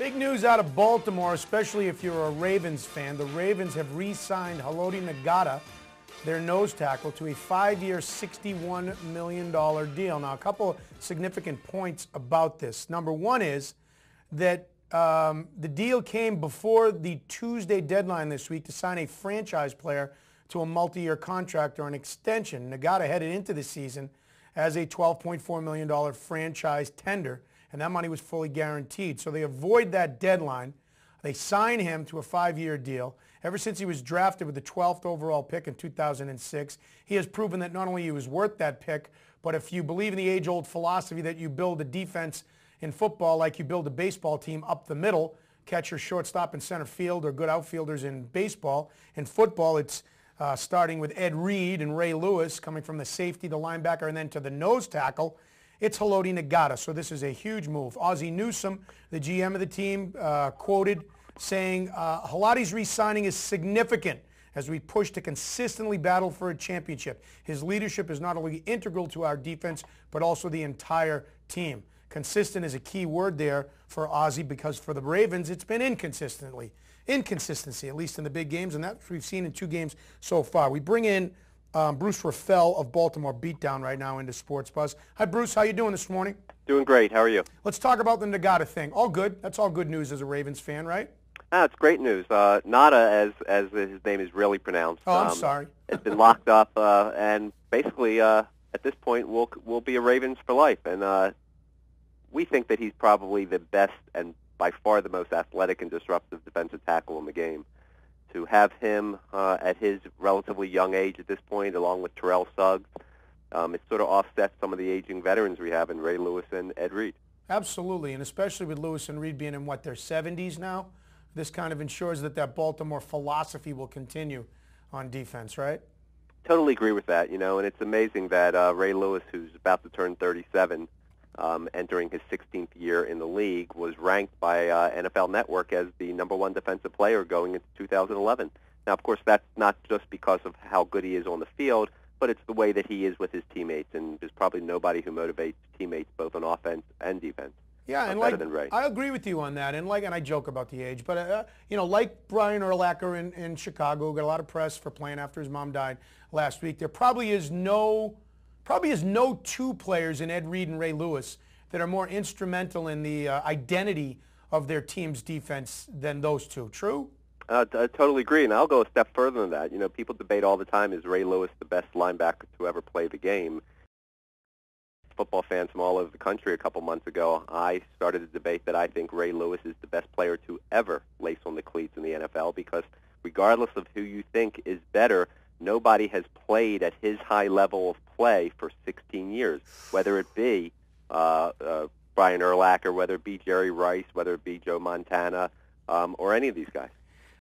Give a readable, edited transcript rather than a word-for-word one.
Big news out of Baltimore, especially if you're a Ravens fan. The Ravens have re-signed Haloti Ngata, their nose tackle, to a 5-year, $61 million deal. Now, a couple of significant points about this. Number one is that the deal came before the Tuesday deadline this week to sign a franchise player to a multi-year contract or an extension. Ngata headed into the season as a $12.4 million franchise tender, and that money was fully guaranteed. So they avoid that deadline. They sign him to a 5-year deal. Ever since he was drafted with the 12th overall pick in 2006, he has proven that not only he was worth that pick, but if you believe in the age-old philosophy that you build a defense in football like you build a baseball team up the middle, catcher, shortstop, and center field are good outfielders in baseball. In football, it's starting with Ed Reed and Ray Lewis, coming from the safety, the linebacker, and then to the nose tackle. It's Haloti Ngata, so this is a huge move. Ozzie Newsome, the GM of the team, quoted saying, Haloti's re-signing is significant as we push to consistently battle for a championship. His leadership is not only integral to our defense, but also the entire team. Consistent is a key word there for Ozzie, because for the Ravens, it's been inconsistency, at least in the big games, and that's what we've seen in 2 games so far. We bring in Bruce Raffel of Baltimore Beatdown right now into Sports Buzz. Hi, Bruce. How you doing this morning? Doing great. How are you? Let's talk about the Ngata thing. All good. That's all good news as a Ravens fan, right? It's great news. Ngata, as his name is really pronounced. Oh, I'm sorry. Has been locked up, and basically at this point will be a Ravens for life. And we think that he's probably the best and by far the most athletic and disruptive defensive tackle in the game. To have him at his relatively young age at this point, along with Terrell Suggs, it sort of offsets some of the aging veterans we have in Ray Lewis and Ed Reed. Absolutely, and especially with Lewis and Reed being in, what, their 70s now? This kind of ensures that Baltimore philosophy will continue on defense, right? Totally agree with that, and it's amazing that Ray Lewis, who's about to turn 37, entering his 16th year in the league, was ranked by NFL Network as the #1 defensive player going into 2011. Now, of course, that's not just because of how good he is on the field, but it's the way that he is with his teammates, and there's probably nobody who motivates teammates both on offense and defense. Yeah, and better than Ray. I agree with you on that, and I joke about the age, but like Brian Urlacher in Chicago, who got a lot of press for playing after his mom died last week, there probably is no 2 players in Ed Reed and Ray Lewis that are more instrumental in the identity of their team's defense than those 2. True? I totally agree, and I'll go a step further than that. People debate all the time, is Ray Lewis the best linebacker to ever play the game? Football fans from all over the country a couple months ago, I started a debate that I think Ray Lewis is the best player to ever lace on the cleats in the NFL, because regardless of who you think is better, nobody has played at his high level of play for 16 years, whether it be Brian Urlacher, whether it be Jerry Rice, whether it be Joe Montana, or any of these guys.